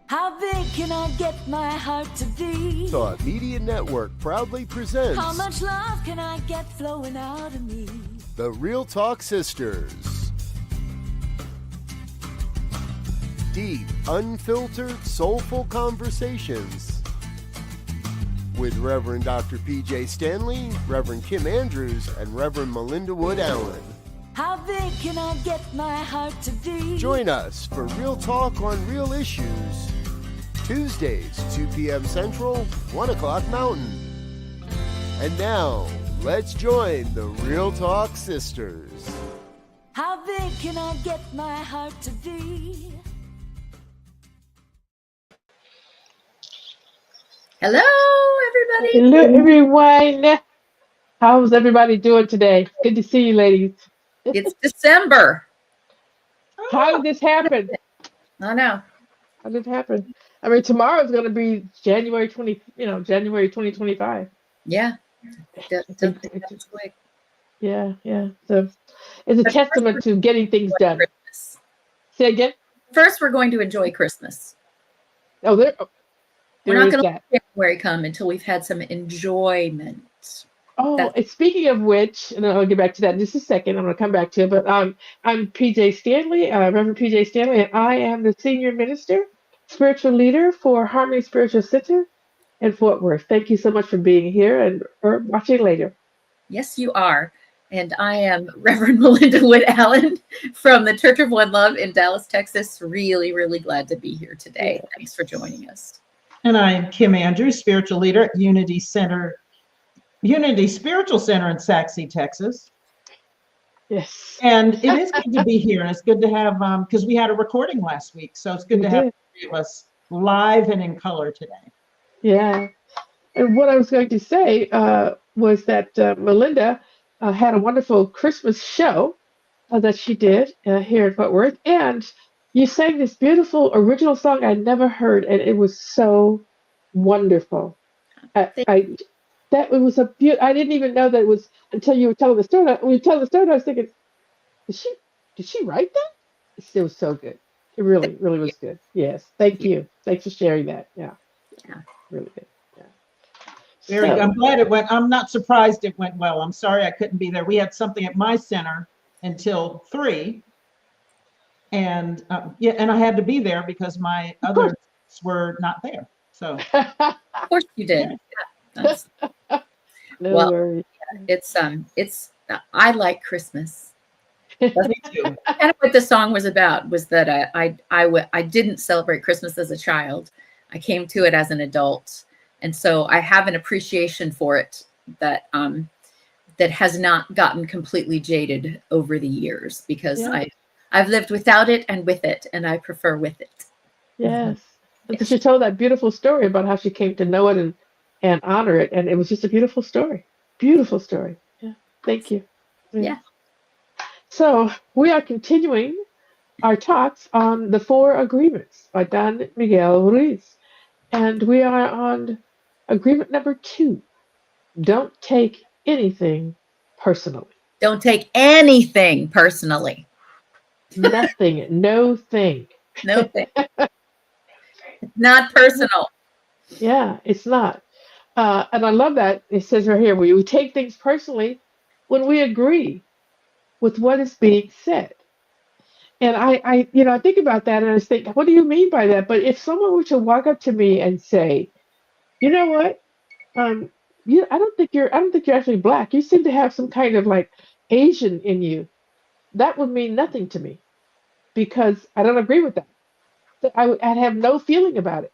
How big can I get my heart to be? Thought Media Network proudly presents How much love can I get flowing out of me? The Real Talk Sisters. Deep, unfiltered, soulful conversations with Reverend Dr. Pjae Stanley, Reverend Kim Andrews, and Reverend Melinda Wood Allen. How big can I get my heart to be? Join us for Real Talk on Real Issues, Tuesdays, 2 p.m. Central, 1 o'clock Mountain. And now, let's join the Real Talk Sisters. How big can I get my heart to be? Hello, everybody. Hello, everyone. How's everybody doing today? Good to see you, ladies. It's December. How did this happen? I know. How did it happen? I mean, tomorrow is going to be January 2025. Yeah. It's quick. Yeah. So it's a testament to getting things done. Christmas. Say again? First, we're going to enjoy Christmas. Oh, there We're not is going to that. let January come until we've had some enjoyment. Oh, and speaking of which, and I'll get back to that in just a second. I'm going to come back to it, but I'm Pjae Stanley, Reverend Pjae Stanley, and I am the senior minister, spiritual leader for Harmony Spiritual Center in Fort Worth. Thank you so much for being here and for watching later. Yes, you are. And I am Reverend Melinda Wood Allen from the Church of One Love in Dallas, Texas. Really, really glad to be here today. Thanks for joining us. And I'm Kim Andrews, spiritual leader at Unity Spiritual Center in Saxe, Texas. Yes. And it is good to be here. And it's good to have, because we had a recording last week. So it's good to have the three of us live and in color today. Yeah. And what I was going to say was that Melinda had a wonderful Christmas show that she did here in Fort Worth. And you sang this beautiful original song I'd never heard, and it was so wonderful. It was a beautiful. I didn't even know that it was until you were telling the story. When you tell the story, I was thinking, did she write that? It was so good. It really, really was good. Yes. Thank you. Thanks for sharing that. Yeah. Really good. Yeah. I'm glad it went. I'm not surprised it went well. I'm sorry I couldn't be there. We had something at my center until 3. And and I had to be there because my others were not there. So Of course you did. Yeah. No worries. It's I like Christmas. me too. Kind of what the song was about was that I didn't celebrate Christmas as a child. I came to it as an adult, and so I have an appreciation for it that has not gotten completely jaded over the years because I've lived without it and with it, and I prefer with it. Yes. And she told that beautiful story about how she came to know it and honor it, and it was just a beautiful story. Beautiful story. Yeah. Thank you. Yeah. So we are continuing our talks on the 4 agreements by Don Miguel Ruiz. And we are on agreement number 2. Don't take anything personally. Don't take anything personally. Nothing. No thing. No thing. It's not personal. Yeah, it's not. And I love that. It says right here, we take things personally when we agree with what is being said. And I think about that and I just think, what do you mean by that? But if someone were to walk up to me and say, you know what? I don't think you're actually black. You seem to have some kind of like Asian in you. That would mean nothing to me because I don't agree with that. So I'd have no feeling about it.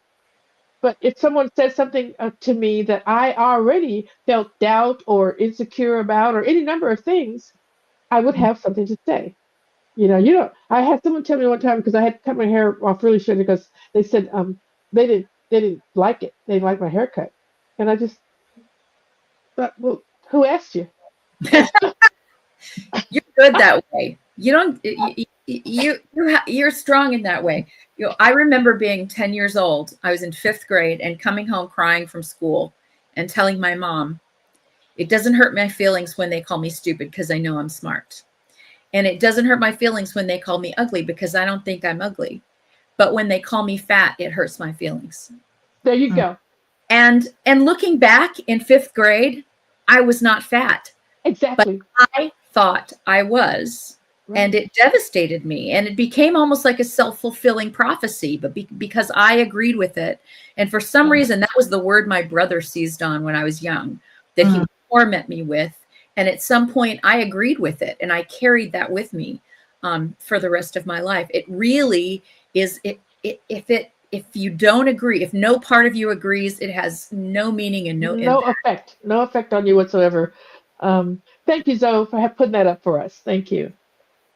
But if someone said something to me that I already felt doubt or insecure about or any number of things, I would have something to say. I had someone tell me one time because I had cut my hair off really short because they said they didn't like it. They didn't like my haircut. And I just thought, well, who asked you? You're good that way. You don't. You're strong in that way. I remember being 10 years old. I was in 5th grade and coming home crying from school and telling my mom, it doesn't hurt my feelings when they call me stupid because I know I'm smart. And it doesn't hurt my feelings when they call me ugly because I don't think I'm ugly. but when they call me fat, it hurts my feelings. There you go. And looking back in 5th grade, I was not fat, but Exactly. I thought I was, Right. and it devastated me. And it became almost like a self-fulfilling prophecy, but because I agreed with it. And for some reason, that was the word my brother seized on when I was young, that he would torment me with. And at some point, I agreed with it, and I carried that with me for the rest of my life. It really is. If you don't agree, if no part of you agrees, it has no meaning and no impact. No effect on you whatsoever. Thank you, Zoe, for putting that up for us. Thank you.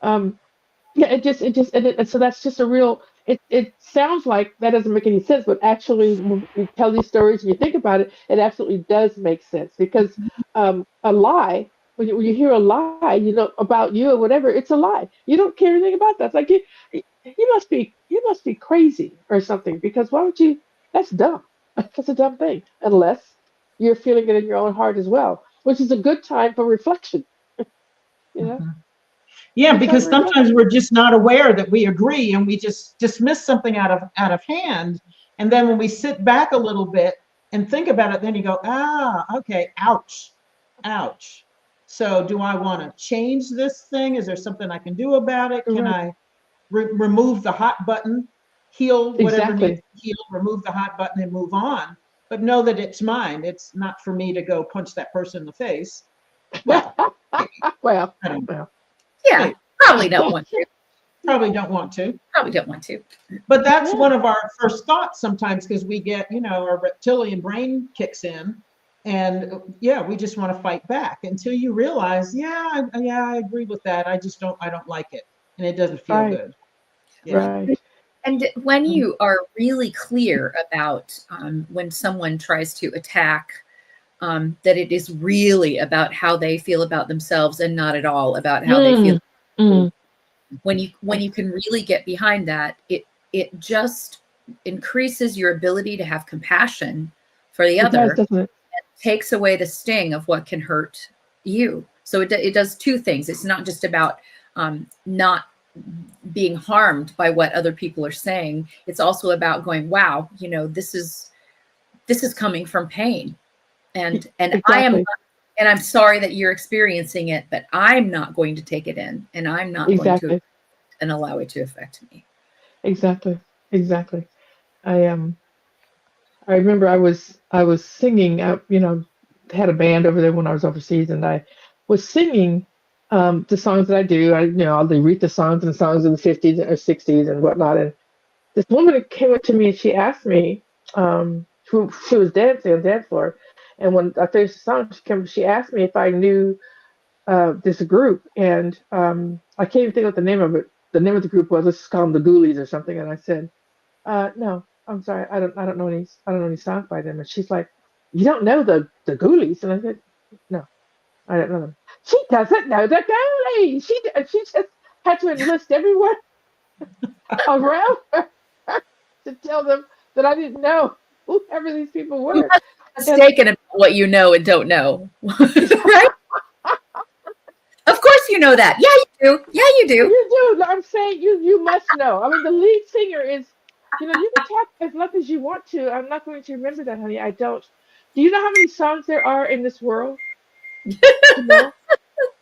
Yeah, and so that's just a real. It sounds like that doesn't make any sense, but actually, when you tell these stories and you think about it, it absolutely does make sense because a lie. When you hear a lie, about you or whatever, it's a lie. You don't care anything about that. It's like you must be crazy or something because why would you? That's dumb. That's a dumb thing. Unless you're feeling it in your own heart as well, which is a good time for reflection. You know. Yeah, Good time because for sometimes reflection. we're just not aware that we agree and we just dismiss something out of hand. And then when we sit back a little bit and think about it, then you go, okay, ouch, ouch. So do I want to change this thing? Is there something I can do about it? Can Right. I remove the hot button, heal whatever needs Exactly. to heal, remove the hot button and move on? But know that it's mine. It's not for me to go punch that person in the face. Well, maybe. Well, I don't know. well. Yeah, Maybe. probably don't want to. Probably don't want to. Probably don't want to. But that's Yeah. one of our first thoughts sometimes because we get, our reptilian brain kicks in and yeah, we just want to fight back until you realize, I agree with that. I don't like it. And it doesn't feel Right. good. Yeah. Right. And when you are really clear about when someone tries to attack, that it is really about how they feel about themselves and not at all about how they feel. Mm. When you can really get behind that, it just increases your ability to have compassion for the It other. does, doesn't it? Takes away the sting of what can hurt you. So it does two things. It's not just about not being harmed by what other people are saying. It's also about going, wow, this is coming from pain, and Exactly. I'm sorry that you're experiencing it, but I'm not going to take it in, and I'm not going to Exactly. and allow it to affect me. Exactly. Exactly. I remember I was singing. Had a band over there when I was overseas, and I was singing the songs that I do. I'll read the songs and songs in the 50s or 60s and whatnot. And this woman came up to me and she asked me, she was dancing on the dance floor, and when I finished the song, she asked me if I knew this group, and I can't even think of the name of it. The name of the group was, let's just call them the Ghoulies or something. And I said, no, I'm sorry, I don't know any songs by them. And she's like, you don't know the Ghoulies? And I said, no, I don't know them. She doesn't know the Ghoulies. She just had to enlist everyone around her to tell them that I didn't know whoever these people You were. must be mistaken about what you know and don't know. Right? Of course you know that. Yeah, you do. Yeah, you do. You do. I'm saying you must know. I mean, the lead singer is, you can talk as much as you want to. I'm not going to remember that, honey. I don't. Do you know how many songs there are in this world? You know?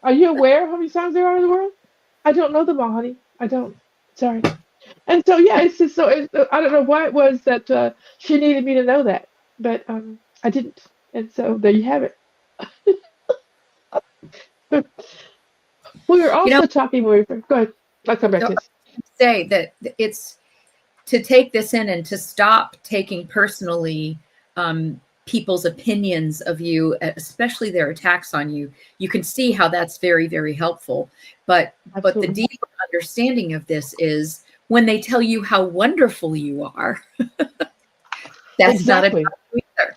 Are you aware of how many songs there are in the world? I don't know them all, honey. I don't. Sorry. And so, yeah, it's just so. I don't know why it was that she needed me to know that, but I didn't. And so there you have it. We were also talking. Go ahead. I'll come back to this. Say that it's to take this in and to stop taking personally people's opinions of you, especially their attacks on you. You can see how that's very, very helpful. But Absolutely. the deeper understanding of this is when they tell you how wonderful you are. That's Exactly. not a either.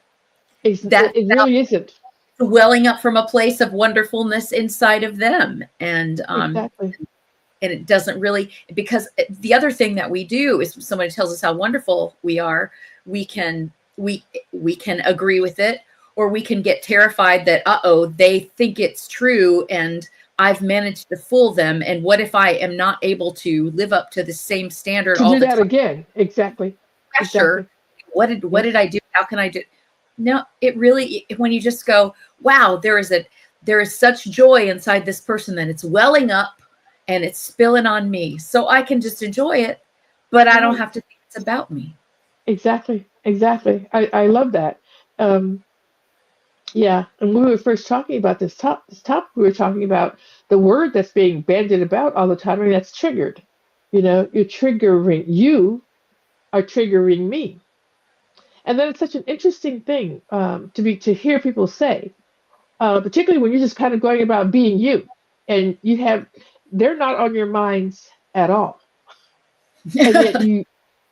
It really isn't. Welling up from a place of wonderfulness inside of them, and Exactly. and it doesn't really, because the other thing that we do is when somebody tells us how wonderful we are, we can agree with it, or we can get terrified that they think it's true, and I've managed to fool them. And what if I am not able to live up to the same standard To all do the that time? again. Exactly. Pressure. Exactly. What did I do? How can I do? No, it really, when you just go, wow, there is such joy inside this person that it's welling up and it's spilling on me. So I can just enjoy it, but I don't have to think it's about me. Exactly. Exactly. I love that. Um, yeah. And when we were first talking about this topic, we were talking about the word that's being bandied about all the time, and that's triggered. You are triggering me. And then it's such an interesting thing to hear people say, particularly when you're just kind of going about being you, and they're not on your minds at all, and yet you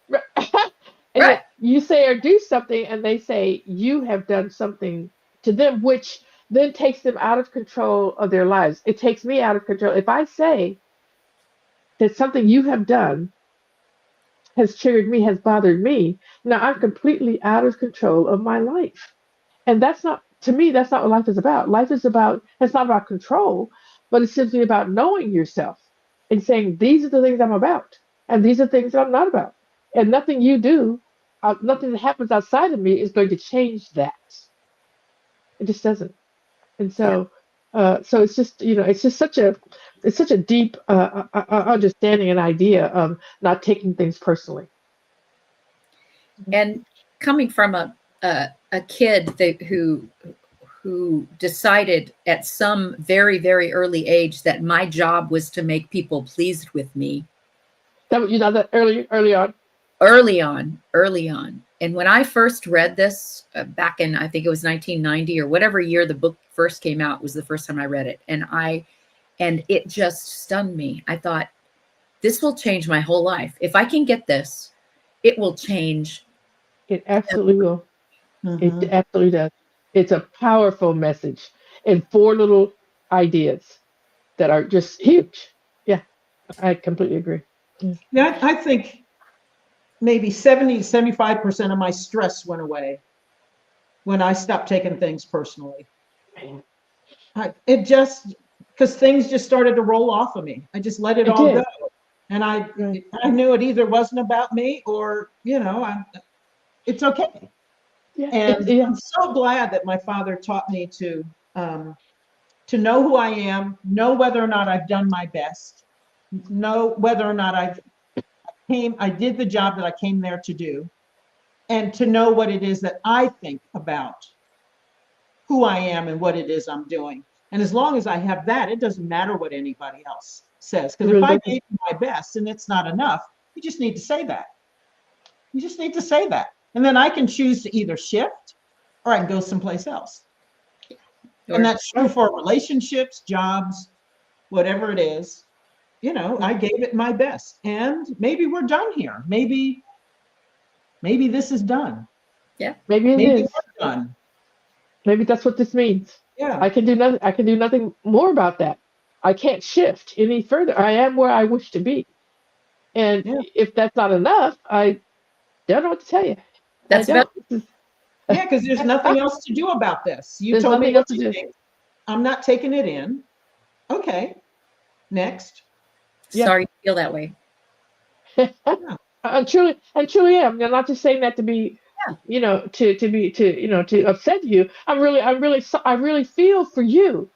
and Right. yet you say or do something, and they say you have done something to them, which then takes them out of control of their lives. It takes me out of control if I say that something you have done has triggered me, has bothered me. Now I'm completely out of control of my life. And that's not, to me, that's not what life is about. It's not about control, but it's simply about knowing yourself and saying, these are the things I'm about, and these are things that I'm not about. And nothing you do, nothing that happens outside of me is going to change that. It just doesn't. And Yeah. so it's just, it's such a deep understanding and idea of not taking things personally. And coming from a kid who decided at some very, very early age that my job was to make people pleased with me. That early on. Early on. And when I first read this back in, I think it was 1990 or whatever year the book first came out, was the first time I read it. And it just stunned me. I thought, this will change my whole life. If I can get this, it will change. It absolutely will. Mhm. It absolutely does. It's a powerful message and four little ideas that are just huge. Yeah, I completely agree. Yeah. Yeah, I think maybe 75% of my stress went away when I stopped taking things personally. Man, It just, because things just started to roll off of me. I just let it it all go. did. And Right. I knew it either wasn't about me or, it's okay. Yeah. And Yeah. I'm so glad that my father taught me to know who I am, know whether or not I've done my best, know whether or not I did the job that I came there to do, and to know what it is that I think about who I am and what it is I'm doing. And as long as I have that, it doesn't matter what anybody else says. It Because if really I does. gave my best and it's not enough, you just need to say that. You just need to say that. And then I can choose to either shift or I can go someplace else. And that's true for relationships, jobs, whatever it is. I gave it my best. And maybe we're done here. Maybe this is done. Yeah. Maybe it Maybe is. we're done. Maybe that's what this means. Yeah. I can do nothing. I can do nothing more about that. I can't shift any further. I am where I wish to be. And Yeah. if that's not enough, I don't know what to tell you. I That's about don't. This Yeah, because there's nothing is, else to do about this. You there's told me nothing else what to you do. think. I'm not taking it in. Okay. Next. Yeah. sorry to feel that way. I truly am. I'm not just saying that to be, Yeah. to upset you. I really feel for you,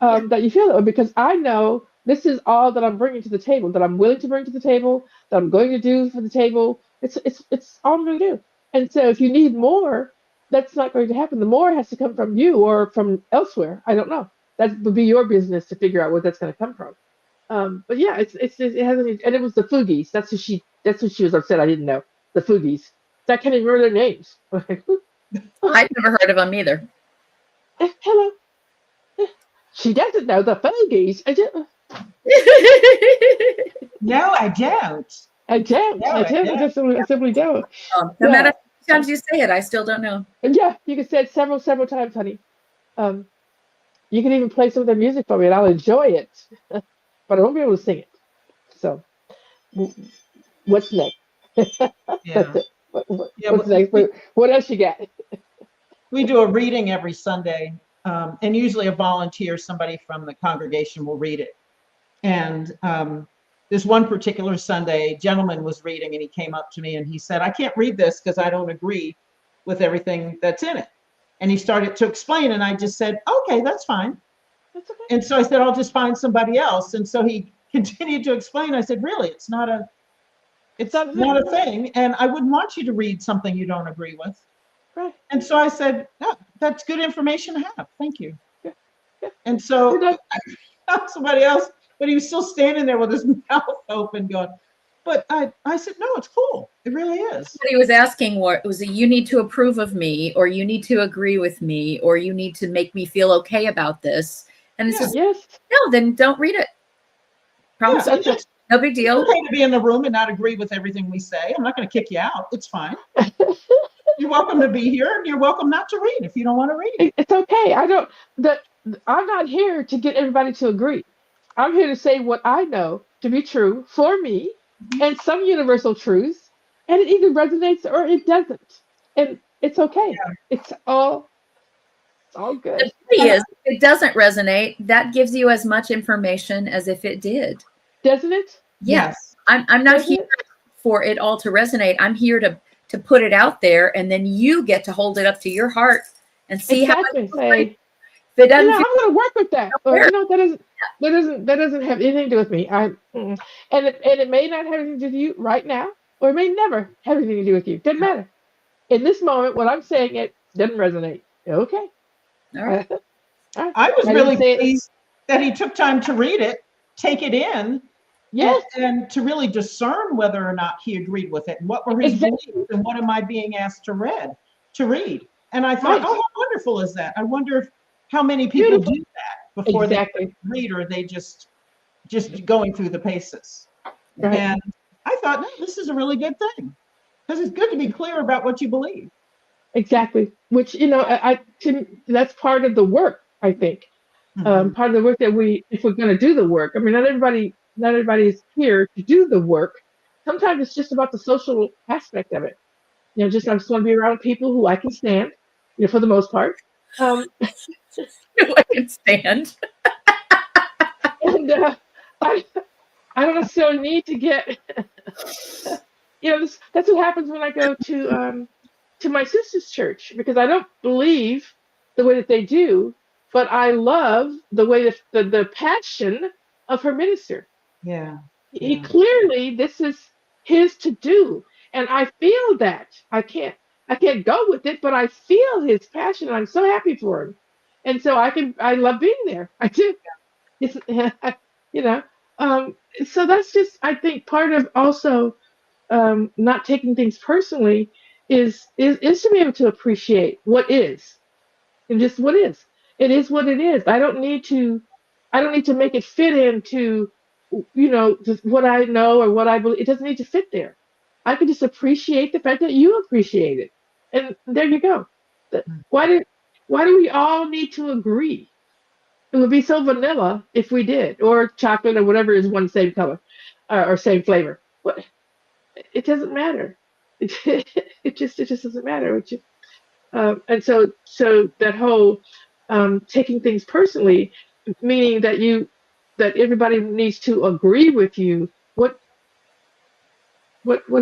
Yeah. that you feel that way, because I know this is all that I'm bringing to the table, that I'm willing to bring to the table, that I'm going to do for the table. It's all I'm going to do. And so if you need more, that's not going to happen. The more has to come from you or from elsewhere. I don't know. That would be your business to figure out where that's going to come from. But yeah, it hasn't, and it was the Fugees. That's who she was upset. I didn't know the Fugees. I can't even remember their names. I've never heard of them either. Hello. She doesn't know the Fugees. No, I don't. I don't. No, I I don't. don't. I simply don't. No matter Yeah. how many times you say it, I still don't know. And yeah, you can say it several times, honey. Um, you can even play some of their music for me, and I'll enjoy it. But I won't be able to sing it. So, w- what's next? Yeah. Yeah. What's next? What else you got? We do a reading every Sunday and usually a volunteer, somebody from the congregation will read it. And this one particular Sunday, a gentleman was reading and he came up to me and he said, I can't read this because I don't agree with everything that's in it. And he started to explain and I just said, okay, that's fine. That's okay. And so I said, I'll just find somebody else. And so he continued to explain. I said, really, it's not a thing. And I wouldn't want you to read something you don't agree with. Right. And so I said, no, that's good information to have. Thank you. Yeah. Yeah. And so I found somebody else, but he was still standing there with his mouth open going, but I said, no, it's cool. It really is. What he was asking was you need to approve of me, or you need to agree with me, or you need to make me feel okay about this. And it's just, Yes. no, then don't read it. Problem Yeah, solved. No big deal. It's okay to be in the room and not agree with everything we say. I'm not going to kick you out. It's fine. You're welcome to be here, and you're welcome not to read if you don't want to read. It's okay. I'm not here to get everybody to agree. I'm here to say what I know to be true for me and some universal truths, and it either resonates or it doesn't. And it's okay. Yeah. It's all good. The beauty is, if it doesn't resonate, that gives you as much information as if it did. Doesn't it? Yes. I'm not Doesn't here for it all to resonate. I'm here to put it out there, and then you get to hold it up to your heart and see Exactly. how Say, if it doesn't I'm going to work with that. Or, Where? that doesn't have anything to do with me. And it may not have anything to do with you right now, or it may never have anything to do with you. Doesn't matter. In this moment, when I'm saying it doesn't resonate. Okay. All right. I was really pleased that he took time to read it, take it in, Yes. and to really discern whether or not he agreed with it and what were his Exactly. beliefs and what am I being asked to read. And I thought, Right. oh, how wonderful is that? I wonder how many people Beautiful. do that before Exactly. they read, or they just going through the paces. Right. And I thought, no, this is a really good thing, because it's good to be clear about what you believe. Exactly. Which, that's part of the work, I think. Mhm. Part of the work that if we're going to do the work, I mean, not everybody is here to do the work. Sometimes it's just about the social aspect of it. I just want to be around people who I can stand, for the most part. I can stand. And I don't necessarily need to get, that's what happens when I go to my sister's church, because I don't believe the way that they do, but I love the way that the passion of her minister. Yeah. He Yeah. clearly, this is his to do, and I feel that I can't go with it, but I feel his passion, and I'm so happy for him, and so I love being there. I do. It's so that's just, I think, part of also not taking things personally is to be able to appreciate what is, and just what is. It is what it is. I don't need to make it fit into just what I know or what I believe. It doesn't need to fit there. I can just appreciate the fact that you appreciate it, and there you go. Why do we all need to agree? It would be so vanilla if we did, or chocolate, or whatever is one same color, or same flavor. What? It doesn't matter. It just doesn't matter. And so that whole taking things personally, meaning that everybody needs to agree with you. What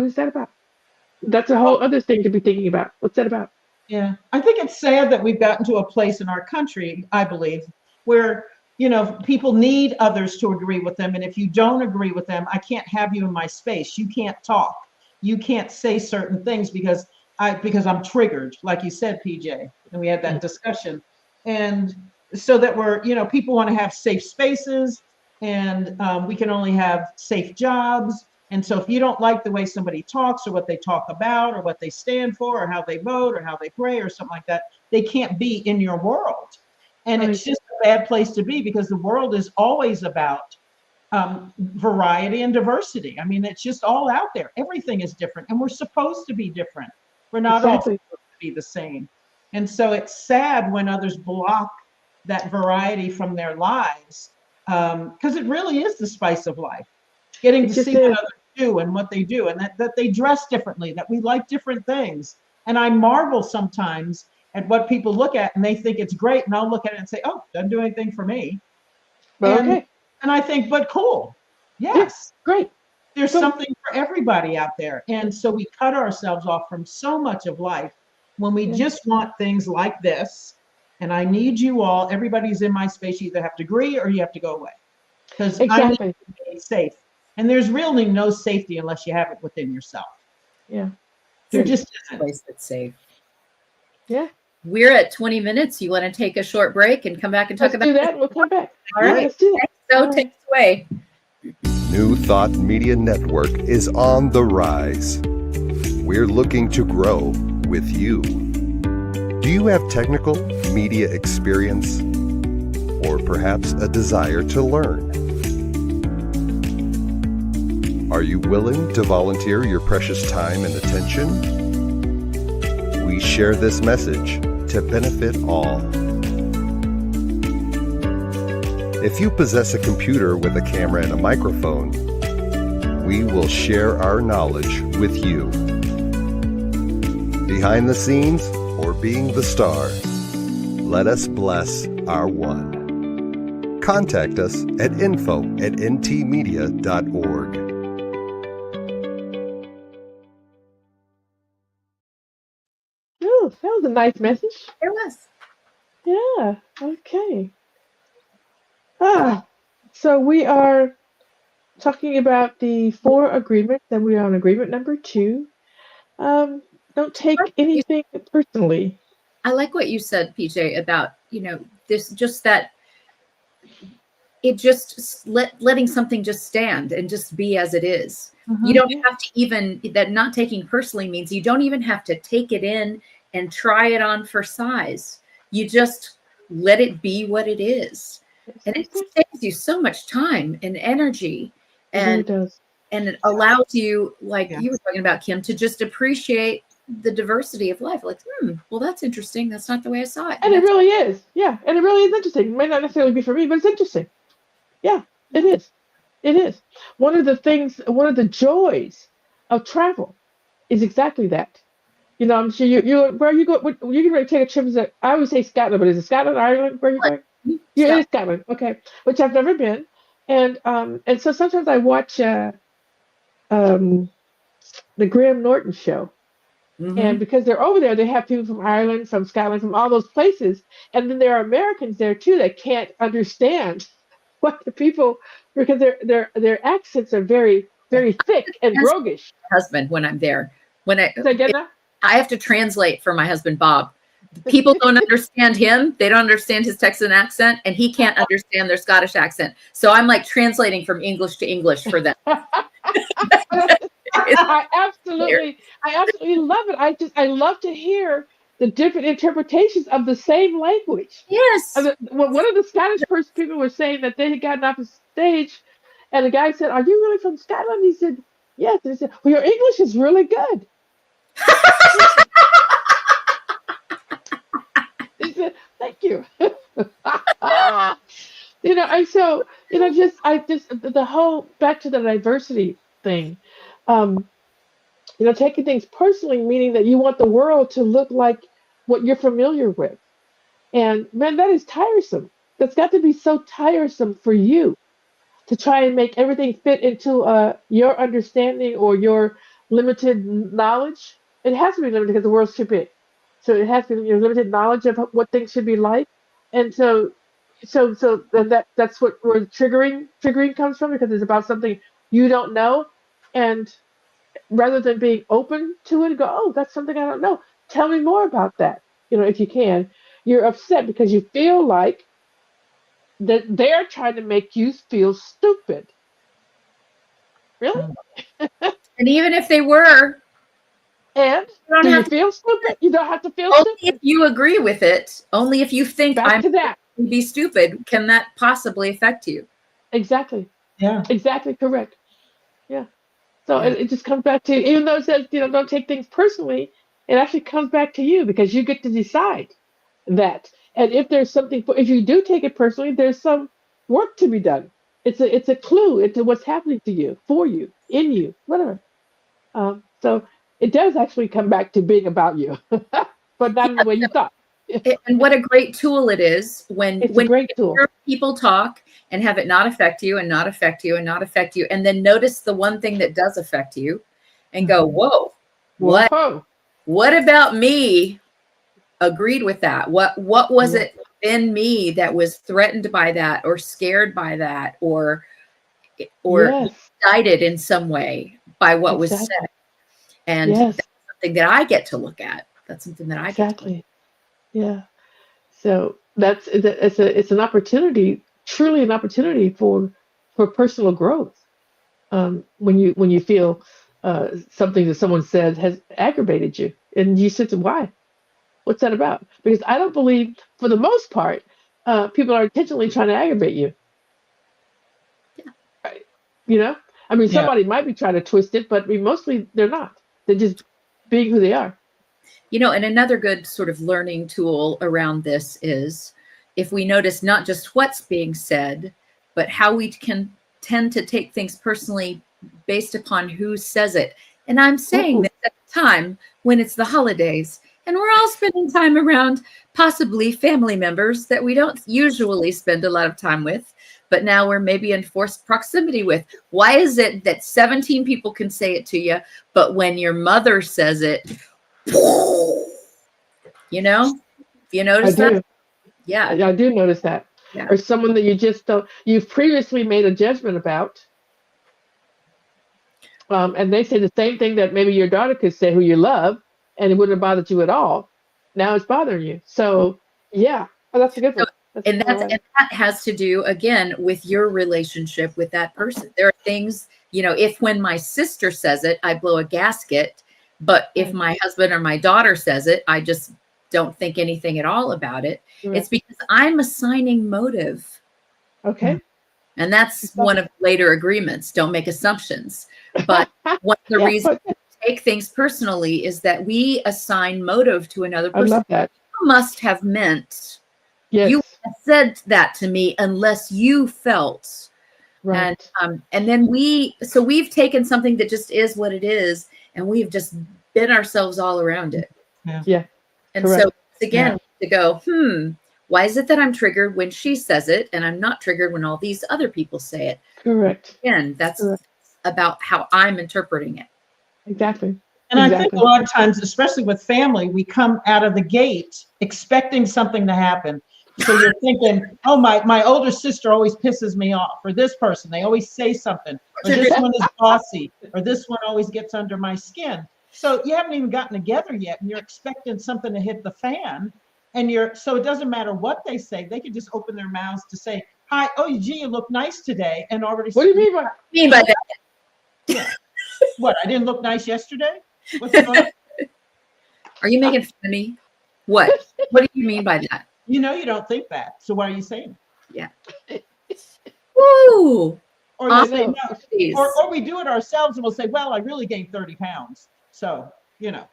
is that about? That's a whole other thing to be thinking about. What's that about? Yeah, I think it's sad that we've gotten to a place in our country, I believe, where, people need others to agree with them. And if you don't agree with them, I can't have you in my space. You can't talk. You can't say certain things because I'm triggered, like you said, Pjae, and we had that discussion. And so that people want to have safe spaces, and we can only have safe jobs. And so if you don't like the way somebody talks, or what they talk about, or what they stand for, or how they vote, or how they pray, or something like that, they can't be in your world. And it's just a bad place to be, because the world is always about variety and diversity. I mean, it's just all out there. Everything is different, and we're supposed to be different. We're not all supposed to be the same. And so it's sad when others block that variety from their lives, because it really is the spice of life. Getting to see what others do and what they do, and that they dress differently, that we like different things. And I marvel sometimes at what people look at and they think it's great. And I'll look at it and say, oh, doesn't do anything for me. But And, okay. and I think, but cool. Yes. Yes. Great. There's Cool. something for everybody out there. And so we cut ourselves off from so much of life when we just want things like this. And I need you all, everybody's in my space, you either have to agree or you have to go away. Because Exactly. I need to be safe. And there's really no safety unless you have it within yourself. Yeah. There just a isn't. place that's safe. Yeah. We're at 20 minutes. You want to take a short break and come back and talk Let's about do that. We'll come back. All Yeah, right. let's do that. So All take us away. New Thought Media Network is on the rise. We're looking to grow with you. Do you have technical media experience or perhaps a desire to learn? Are you willing to volunteer your precious time and attention? We share this message to benefit all. If you possess a computer with a camera and a microphone, we will share our knowledge with you. Behind the scenes or being the star, let us bless our one. Contact us at info@ntmedia.org. Oh, that was a nice message. It was. Yeah. Okay. So we are talking about the 4 agreements, and we are on agreement number 2. Don't take anything personally. I like what you said, PJ, about, this, just that it just letting something just stand and just be as it is. You don't have to even, that not taking personally means you don't even have to take it in and try it on for size. You just let it be what it is. And it saves you so much time and energy. It really does. And it allows you, like you were talking about, Kim, to just appreciate the diversity of life. Like, well, that's interesting. That's not the way I saw it. And it really is. Yeah. And it really is interesting. It may not necessarily be for me, but it's interesting. Yeah, it is. It is. One of the joys of travel is exactly that. I'm sure you where you go, you're getting ready to take a trip. I always say Scotland, but is it Scotland, Ireland? Where are you going? Yeah, it is Scotland. Okay. Which I've never been. And so sometimes I watch the Graham Norton show. And because they're over there, they have people from Ireland, from Scotland, from all those places. And then there are Americans there too that can't understand what the people, because their accents are very, very thick and roguish. Husband, when I'm there, I have to translate for my husband, Bob. People don't understand him. They don't understand his Texan accent, and he can't understand their Scottish accent. So I'm like translating from English to English for them. I absolutely love it. I love to hear the different interpretations of the same language. Yes. One of the Scottish people was saying that they had gotten off the stage, and the guy said, "Are you really from Scotland?" He said, "Yes." And he said, "Well, your English is really good." He said, "Thank you." And so the whole back to the diversity thing. Taking things personally, meaning that you want the world to look like what you're familiar with. And man, that is tiresome. That's got to be so tiresome for you to try and make everything fit into your understanding or your limited knowledge. It has to be limited because the world's too big. So it has to be your limited knowledge of what things should be like. And so that's where the triggering comes from, because it's about something you don't know. And rather than being open to it and go, "Oh, that's something I don't know. Tell me more about that." If you can, you're upset because you feel like that they're trying to make you feel stupid. Really? And even if they were, and do you feel stupid? You don't have to feel only stupid. if you agree with it. Only if you think Back to that. Be stupid, can that possibly affect you? Exactly. Yeah. Exactly correct. Yeah. So it just comes back to, even though it says, don't take things personally, it actually comes back to you because you get to decide that. And if there's something, if you do take it personally, there's some work to be done. It's a clue into what's happening to you, for you, in you, whatever. So it does actually come back to being about you, but not in the way you thought. And what a great tool it is when It's a great you tool. hear people talk and have it not affect you and not affect you and not affect you, and then notice the one thing that does affect you and go, whoa, Whoa. what about me agreed with that? What was Yeah. it in me that was threatened by that or scared by that or Yes. guided in some way by what was Exactly. said? And Yes. that's something that I get to look at. That's something that I get to Exactly. Yeah. So it's an opportunity, truly an opportunity for personal growth. When you feel something that someone said has aggravated you, and you said, "Why? What's that about?" Because I don't believe, for the most part, people are intentionally trying to aggravate you. Yeah. Right? You know, I mean, Yeah. somebody might be trying to twist it, but mostly they're not. They're just being who they are. And another good sort of learning tool around this is if we notice not just what's being said, but how we can tend to take things personally based upon who says it. And I'm saying Ooh. this at a time when it's the holidays and we're all spending time around possibly family members that we don't usually spend a lot of time with, but now we're maybe in forced proximity with. Why is it that 17 people can say it to you, but when your mother says it, you I notice do. that? Yeah. I do notice that. Yeah. Or someone that you just don't, you've previously made a judgment about, and they say the same thing that maybe your daughter could say, who you love, and it wouldn't have bothered you at all. Now it's bothering you. So yeah, oh, that's a good So, one. That's all right. and that has to do again with your relationship with that person. There are things, if when my sister says it, I blow a gasket, but if Right. my husband or my daughter says it, I just don't think anything at all about it. Right. It's because I'm assigning motive. Okay. And that's one of the later agreements. Don't make assumptions. But one of the Yeah, reasons we take things personally is that we assign motive to another I person. love that. You must have meant, Yes. you said that to me unless you felt. Right. And then we've taken something that just is what it is, and we've just bent ourselves all around it. Yeah. And Correct. so again, to go, why is it that I'm triggered when she says it and I'm not triggered when all these other people say it? Correct. Again, that's Correct. about how I'm interpreting it. Exactly. And I think Exactly. a lot of times, especially with family, we come out of the gate expecting something to happen. So you're thinking, oh, my older sister always pisses me off, or this person, they always say something, or this one is bossy, or this one always gets under my skin. So you haven't even gotten together yet, and you're expecting something to hit the fan. And so it doesn't matter what they say, they can just open their mouths to say, hi, oh, gee, you look nice today, and already. What do you mean by that? Yeah. What, I didn't look nice yesterday? What's going on? Are you making fun of me? What? What do you mean by that? You don't think that. So why are you saying it? Yeah. Woo! Or you say Please. no. Or we do it ourselves and we'll say, well, I really gained 30 pounds. So, Yeah.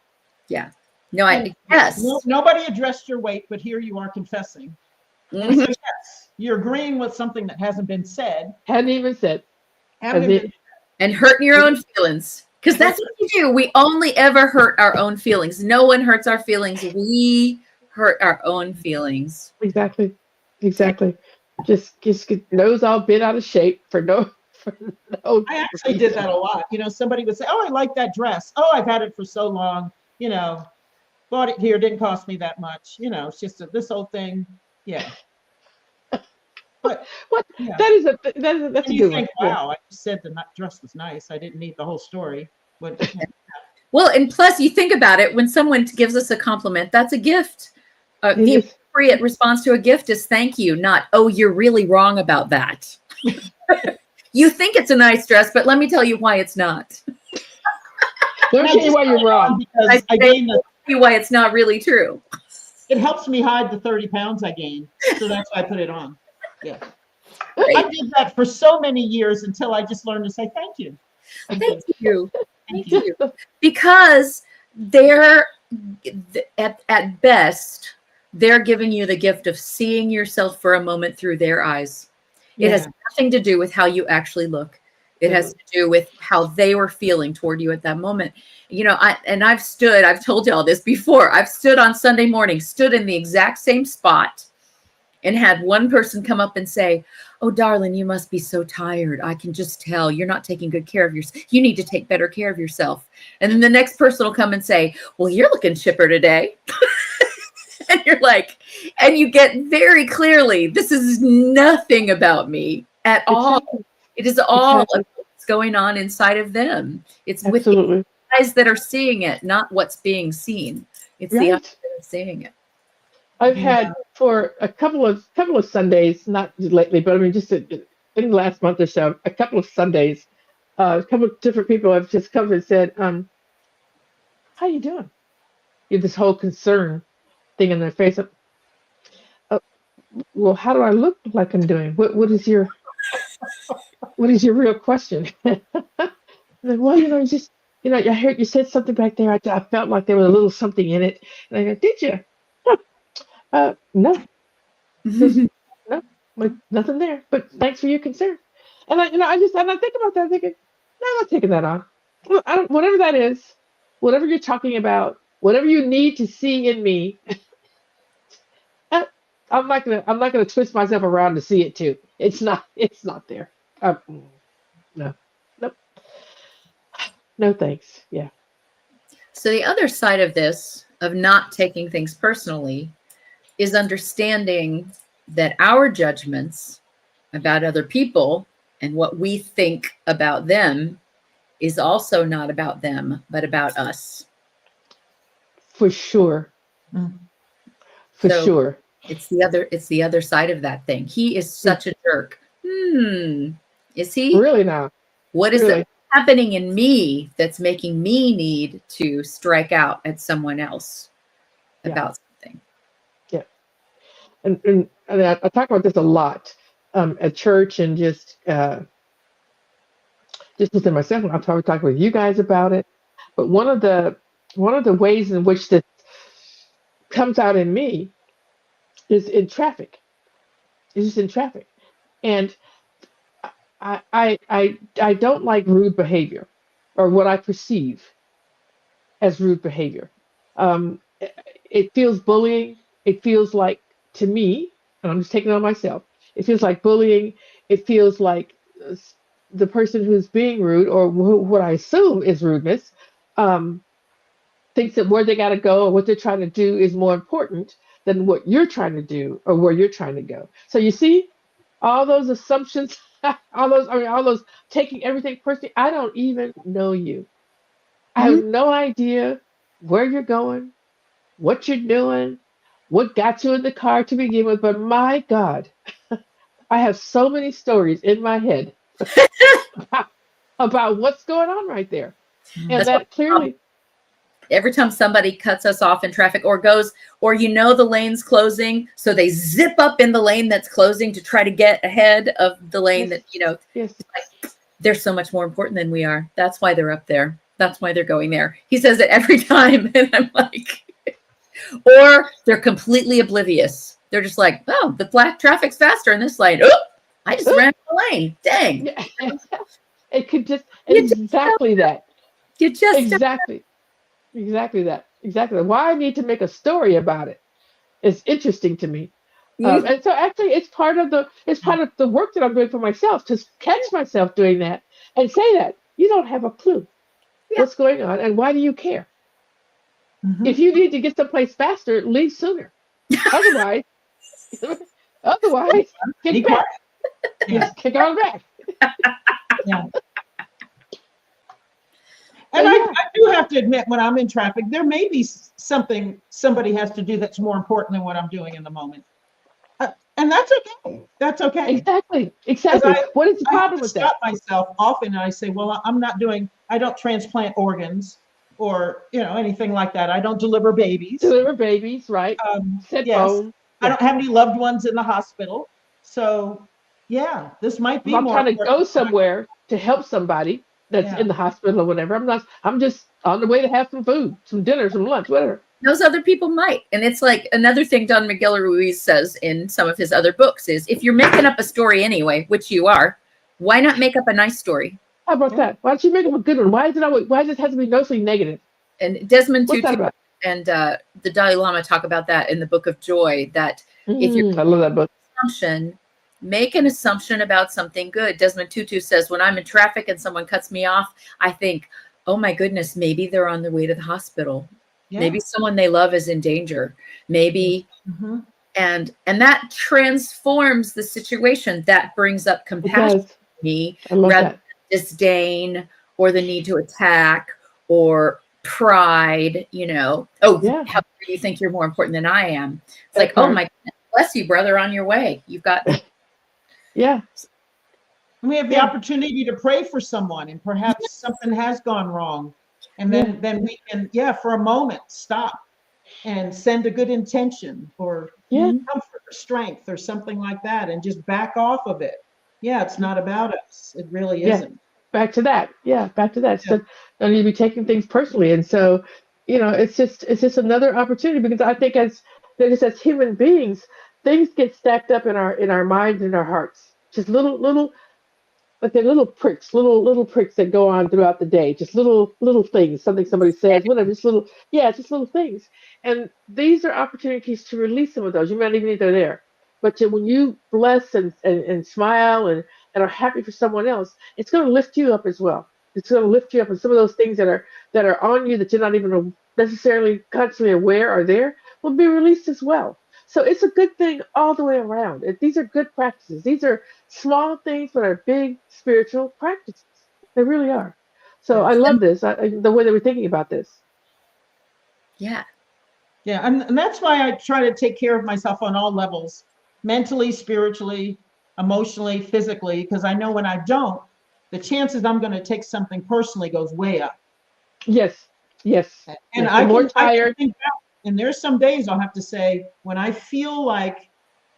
No, yes. Nobody addressed your weight, but here you are confessing. And so, yes, you're agreeing with something that hasn't been said. Hadn't even said. And hurting your own feelings. Because that's what we do. We only ever hurt our own feelings. No one hurts our feelings. We hurt our own feelings. Exactly. Just get nose all bent out of shape for no. I actually did that a lot. Somebody would say, oh, I like that dress. Oh, I've had it for so long. Bought it here. Didn't cost me that much. It's just this old thing. Yeah. But what? Yeah. That's a you good think, one. wow, I just said the dress was nice. I didn't need the whole story. Well, and plus you think about it, when someone gives us a compliment, that's a gift. The appropriate response to a gift is thank you, not, oh, you're really wrong about that. You think it's a nice dress, but let me tell you why it's not. Let me tell you why you're wrong. Because I tell you why it's not really true. It helps me hide the 30 pounds I gained. So that's why I put it on. Yeah. Right. I did that for so many years until I just learned to say thank you. Thank you. Thank you. Because they're, at best, they're giving you the gift of seeing yourself for a moment through their eyes. It has nothing to do with how you actually look. It has to do with how they were feeling toward you at that moment. You know, I've told you all this before. I've stood on Sunday morning, stood in the exact same spot and had one person come up and say, "Oh, darling, you must be so tired. I can just tell you're not taking good care of yourself. You need to take better care of yourself." And then the next person will come and say, "Well, you're looking chipper today." And you're like, and you get very clearly, this is nothing about me at all. It is all what's going on inside of them. It's with the eyes that are seeing it, not what's being seen. It's the eyes that are seeing it. I've had for a couple of Sundays, not lately, but I mean, just in the last month or so, a couple of Sundays, a couple of different people have just come and said, "How you doing?" You have this whole concern thing in their face. Well, how do I look like I'm doing? What is your real question? Like, well, I heard you said something back there. I felt like there was a little something in it. And I go, "Did you?" No. No, like nothing there. But thanks for your concern. And I think about that, thinking, no, I'm not taking that on. Well, whatever that is, whatever you're talking about, whatever you need to see in me, I'm not gonna twist myself around to see it too. It's not there. No, nope, no thanks. Yeah. So the other side of this, of not taking things personally, is understanding that our judgments about other people and what we think about them is also not about them, but about us. For sure. For sure. It's the other side of that thing. He is such a jerk. Is he? Really now? What is happening in me that's making me need to strike out at someone else about something? Yeah. And I talk about this a lot at church, and just within myself. I'll probably talk with you guys about it. But one of the ways in which this comes out in me is in traffic. It's just in traffic, and I don't like rude behavior, or what I perceive as rude behavior. It feels bullying. It feels like, to me, and I'm just taking it on myself, it feels like bullying. It feels like the person who's being rude, or what I assume is rudeness, thinks that where they got to go or what they're trying to do is more important than what you're trying to do or where you're trying to go. So you see, all those assumptions, all those taking everything personally. I don't even know you. I have no idea where you're going, what you're doing, what got you in the car to begin with. But my God, I have so many stories in my head about what's going on right there. And that clearly, every time somebody cuts us off in traffic or goes, or the lane's closing, so they zip up in the lane that's closing to try to get ahead of the lane that, like, they're so much more important than we are. That's why they're up there. That's why they're going there. He says it every time. And I'm like, or they're completely oblivious. They're just like, oh, the black traffic's faster in this lane. Oh, I just ran the lane. Dang. Yeah. It could just, exactly that. You just Exactly that. Why I need to make a story about it is interesting to me. And so actually it's part of the work that I'm doing for myself, to catch myself doing that and say that you don't have a clue what's going on and why do you care? If you need to get someplace faster, leave sooner. Otherwise, kick back. Kick on back. Yeah. And I do have to admit, when I'm in traffic, there may be something somebody has to do that's more important than what I'm doing in the moment. And that's okay. That's okay. Exactly. What is the problem with that? I stop myself often and I say, well, I don't transplant organs or, anything like that. I don't deliver babies. Right. Yes. I don't have any loved ones in the hospital. So, yeah, this might be I'm more trying to go somewhere to help somebody that's in the hospital or whatever. I'm just on the way to have some food, some dinner, some lunch, whatever. Those other people might. And it's like another thing Don Miguel Ruiz says in some of his other books is, if you're making up a story anyway, which you are, why not make up a nice story? How about Yeah. that? Why don't you make them a good one? Why does it have to be mostly negative? And Desmond What's that Tutu about? and the Dalai Lama talk about that in the Book of Joy, that if you're I love that book. assumption, make an assumption about something good. Desmond Tutu says, when I'm in traffic and someone cuts me off, I think, oh my goodness, maybe they're on their way to the hospital. Yeah. Maybe someone they love is in danger. Maybe, Mm-hmm. and that transforms the situation. That brings up It compassion does. to me I love rather that. than disdain or the need to attack or pride, oh, Yeah. how dare you think you're more important than I am? It's That like, oh part. my goodness, bless you, brother, on your way. You've got, Yeah. And we have the Yeah. opportunity to pray for someone, and perhaps something has gone wrong. And Yeah. then we can, for a moment, stop and send a good intention or Yeah. comfort or strength or something like that, and just back off of it. Yeah, it's not about us. It really Yeah. isn't. Back to that. Yeah. Back to that. Yeah. So don't need to be taking things personally. And so, it's just another opportunity, because I think as human beings, things get stacked up in our minds and our hearts. Just little, but they're little pricks that go on throughout the day. Just little things, something somebody says, whatever. Just little things. And these are opportunities to release some of those. You might not even need they're there, but when you bless and smile and are happy for someone else, it's going to lift you up as well. It's going to lift you up, and some of those things that are on you that you're not even necessarily consciously aware are there will be released as well. So it's a good thing all the way around. These are good practices. These are small things, but are big spiritual practices. They really are. So I Yes. love this, the way that we're thinking about this. yeah. Yeah, and that's why I try to take care of myself on all levels, mentally, spiritually, emotionally, physically, because I know when I don't, the chances I'm going to take something personally goes way up. Yes, yes, And yes. The more I can tired, think back, and there's some days I'll have to say when I feel like,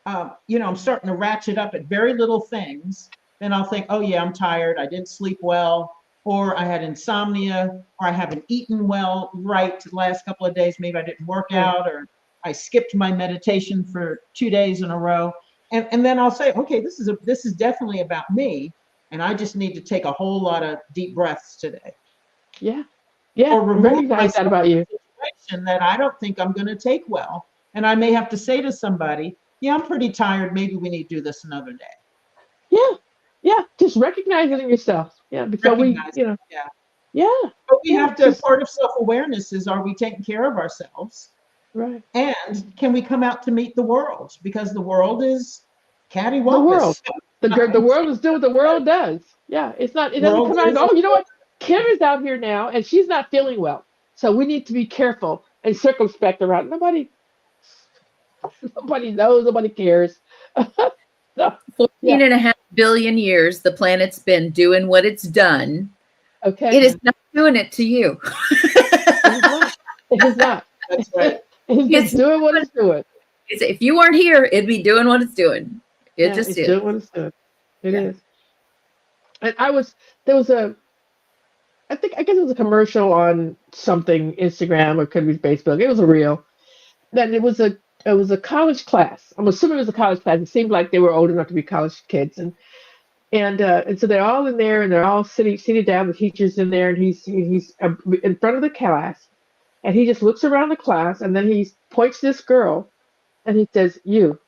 I'm starting to ratchet up at very little things, then I'll think, oh yeah, I'm tired. I didn't sleep well, or I had insomnia, or I haven't eaten well right the last couple of days. Maybe I didn't work right. out, or I skipped my meditation for 2 days in a row. And then I'll say, okay, this is definitely about me, and I just need to take a whole lot of deep breaths today, Yeah, yeah. or remove Recognize that myself about from you. a situation that I don't think I'm going to take well. And I may have to say to somebody, yeah, I'm pretty tired. Maybe we need to do this another day. Yeah, yeah. Just recognize it in yourself. Yeah, before we, Recognize it. Yeah. yeah, But we yeah. have to, Just part of self-awareness is, are we taking care of ourselves? right. And can we come out to meet the world? Because the world is The world. cattywampus. The world is doing what the world does. Yeah, it's not. It The doesn't world come out and is, go, oh, you know what? Kim is out here now, and she's not feeling well. So we need to be careful and circumspect around. Nobody knows. Nobody cares. So, 14 yeah. and a half billion years the planet's been doing what it's done. Okay. It is not doing it to you. It is not. It is not. that's right. It's It's just doing what it's doing. if you weren't here, it'd be doing what it's doing. It Yeah, just it's is. doing what it's doing. It Yeah. is. And there was I guess it was a commercial on something, Instagram, or it could be Facebook. It was a reel. That it was a college class. I'm assuming it was a college class. It seemed like they were old enough to be college kids, and so they're all in there, and they're all seated down. The teacher's in there, and he's in front of the class, and he just looks around the class, and then he points to this girl, and he says, "You,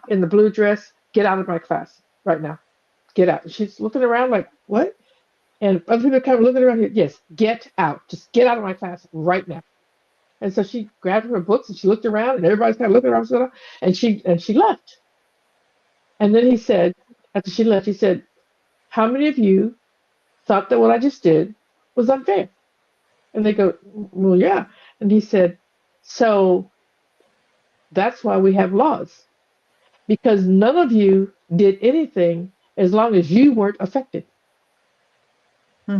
in the blue dress, get out of my class right now. Get out." And she's looking around like, "What?" And other people are kind of looking around here. Yes, get out. Just get out of my class right now. And so she grabbed her books and she looked around, and everybody's kind of looking around, and she left. And then he said, after she left, he said, "How many of you thought that what I just did was unfair?" And they go, "Well, yeah." And he said, "So that's why we have laws, because none of you did anything as long as you weren't affected. Hmm.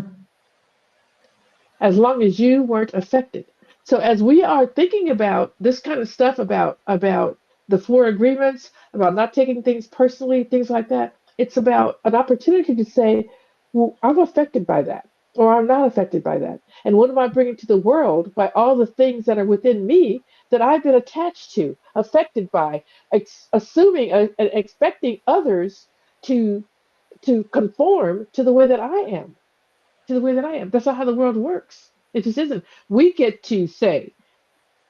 As long as you weren't affected." So as we are thinking about this kind of stuff, about the four agreements, about not taking things personally, things like that, it's about an opportunity to say, well, I'm affected by that, or I'm not affected by that. And what am I bringing to the world by all the things that are within me that I've been attached to, affected by, assuming and expecting others to to conform to the way that I am. to the way that I am. That's not how the world works. It just isn't. We get to say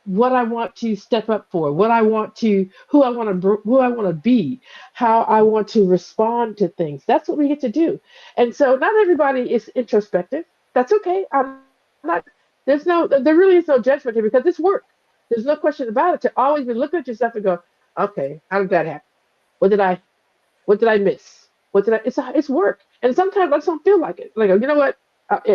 what I want to step up for, what I want to, who I want to be, how I want to respond to things. That's what we get to do. And so not everybody is introspective. That's okay. I'm not. There really is no judgment here because it's work. There's no question about it. To always be looking at yourself and go, okay, how did that happen? What did I what did I miss? What did I? It's work, and sometimes I just don't feel like it. Like, you know what?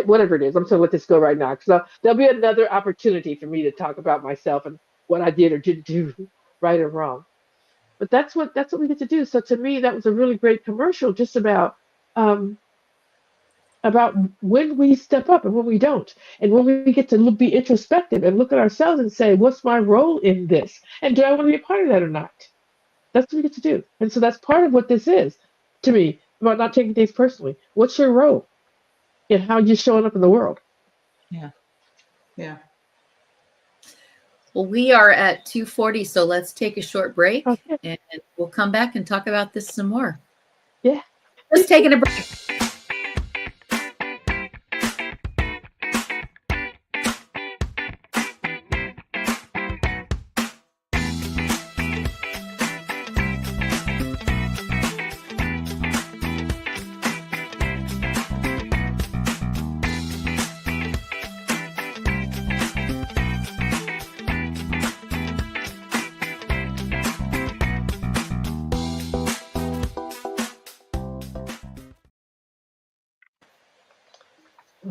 Whatever it is, I'm just gonna let this go right now. So there'll be another opportunity for me to talk about myself and what I did or didn't do, right or wrong. But that's what we get to do. So to me, that was a really great commercial, just um, about when we step up and when we don't, and when we get to be introspective and look at ourselves and say, what's my role in this, and do I want to be a part of that or not? That's what we get to do. And so that's part of what this is to me about not taking things personally. What's your role in how you're showing up in the world? Yeah. Yeah. Well, we are at 2:40, so let's take a short break Okay. and we'll come back and talk about this some more. Yeah. Just taking a break.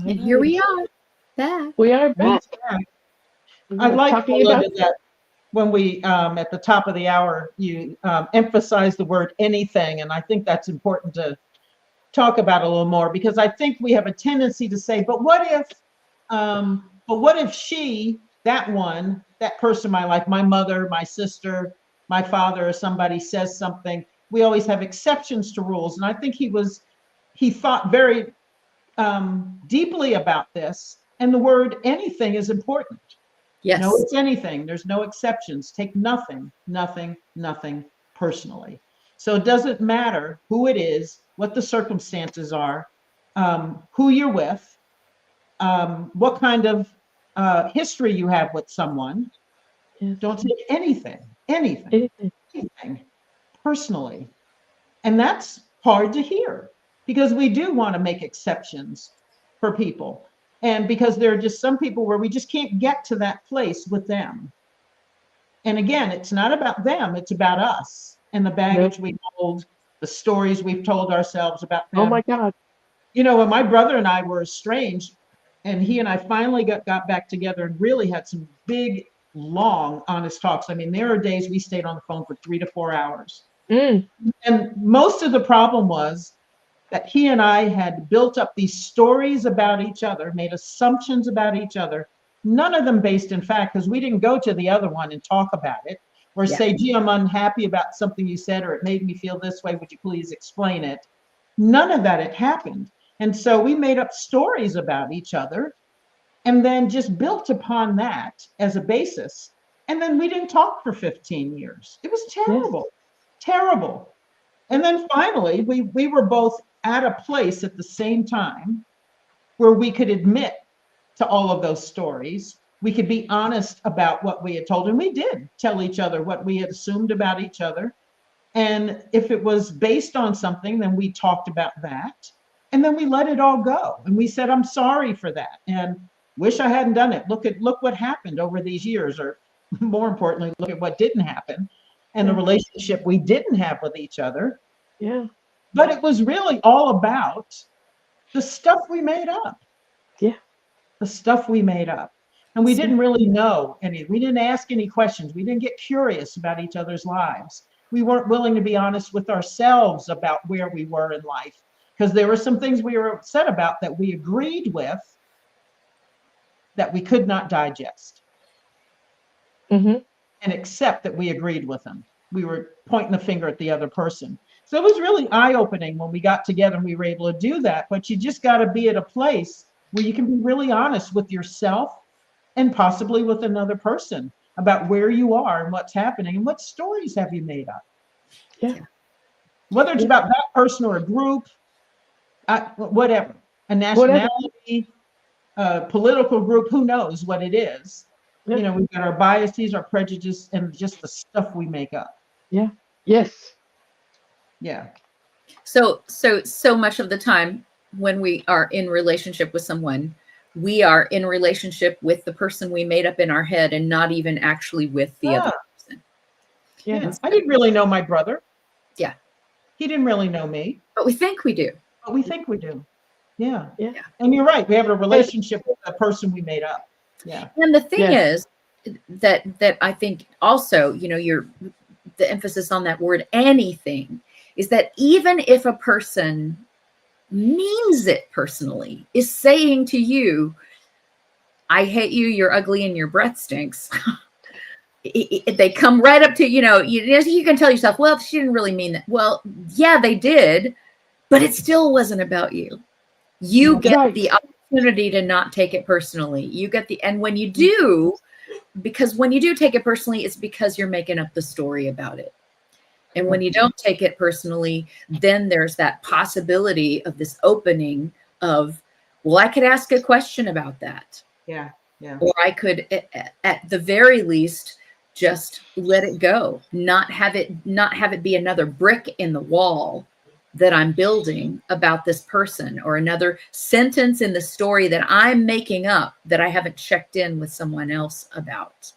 And here we are back. We are back. I like, talking Melinda, about that when we, at the top of the hour, you emphasize the word anything. And I think that's important to talk about a little more, because I think we have a tendency to say, but what if she, that person in my life, my mother, my sister, my father, or somebody says something, we always have exceptions to rules. And I think he thought very deeply about this, and the word anything is important. Yes. No, it's anything. There's no exceptions. Take nothing personally. So it doesn't matter who it is, what the circumstances are, who you're with, what kind of history you have with someone. Yes. Don't take anything personally. And that's hard to hear, because we do want to make exceptions for people. And because there are just some people where we just can't get to that place with them. And again, it's not about them, it's about us and the baggage we hold, the stories we've told ourselves about them. Oh my God. You know, when my brother and I were estranged, and he and I finally got back together and really had some big, long, honest talks. I mean, there are days we stayed on the phone for 3 to 4 hours. Mm. And most of the problem was that he and I had built up these stories about each other, made assumptions about each other, none of them based in fact, because we didn't go to the other one and talk about it, or say, gee, I'm unhappy about something you said, or it made me feel this way, would you please explain it? None of that had happened. And so we made up stories about each other and then just built upon that as a basis. And then we didn't talk for 15 years. It was terrible, terrible. And then finally, we were both at a place at the same time where we could admit to all of those stories. We could be honest about what we had told, and we did tell each other what we had assumed about each other. And if it was based on something, then we talked about that. And then we let it all go. And we said, I'm sorry for that, and wish I hadn't done it. Look what happened over these years, or more importantly, look at what didn't happen and the relationship we didn't have with each other. Yeah. But it was really all about the stuff we made up. Yeah. The stuff we made up. And we didn't really know any, we didn't ask any questions. We didn't get curious about each other's lives. We weren't willing to be honest with ourselves about where we were in life, because there were some things we were upset about that we agreed with that we could not digest and accept that we agreed with them. We were pointing the finger at the other person. So it was really eye-opening when we got together and we were able to do that. But you just got to be at a place where you can be really honest with yourself and possibly with another person about where you are and what's happening and what stories have you made up. Yeah. Whether it's about that person or a group, whatever. a nationality, a political group, who knows what it is. Yeah. You know, we've got our biases, our prejudices, and just the stuff we make up. Yeah. Yes. Yeah. So much of the time when we are in relationship with someone, we are in relationship with the person we made up in our head and not even actually with the other person. Yeah. I didn't really know my brother. Yeah. He didn't really know me. But we think we do. But we think we do. Yeah. Yeah. And you're right. We have a relationship with the person we made up. Yeah. And the thing Yes. is that I think also, you know, the emphasis on that word anything is that even if a person means it personally, is saying to you, I hate you, you're ugly, and your breath stinks. They come right up to, you know, you can tell yourself, well, she didn't really mean that. Well, yeah, they did, but it still wasn't about you. You get Right. the opportunity to not take it personally. You get and when you do, because when you do take it personally, it's because you're making up the story about it. And when you don't take it personally, then there's that possibility of this opening of, well, I could ask a question about that. Yeah. Yeah. Or I could, at the very least, just let it go, not have it be another brick in the wall that I'm building about this person, or another sentence in the story that I'm making up that I haven't checked in with someone else about.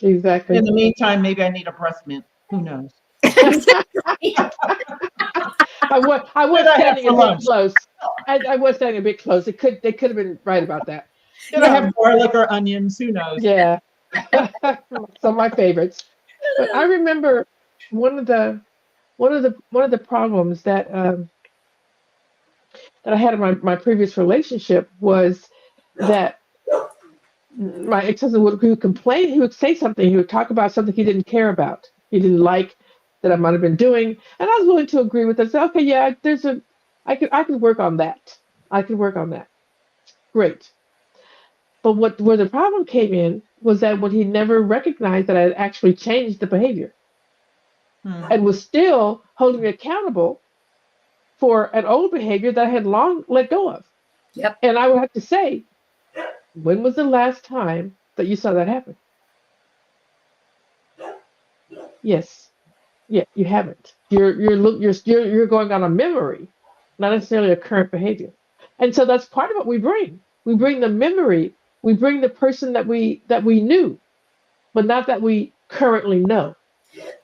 Exactly. In the meantime, maybe I need a breath mint. Who knows? I was What did I have standing for a bit lunch? close. I was standing a bit close. They could have been right about that. Did I have garlic or onions? Who knows? Yeah. Some of my favorites. But I remember one of the problems that that I had in my previous relationship was that my ex-husband would complain. He would say something. He would talk about something he didn't care about. He didn't like that I might have been doing, and I was willing to agree with it. Say, okay, yeah, I could work on that. I could work on that. Great. But where the problem came in was that when he never recognized that I had actually changed the behavior and was still holding me accountable for an old behavior that I had long let go of. Yep. And I would have to say, when was the last time that you saw that happen? Yes. Yeah, you haven't. You're going on a memory, not necessarily a current behavior. And so that's part of what we bring. We bring the memory. We bring the person that we knew, but not that we currently know.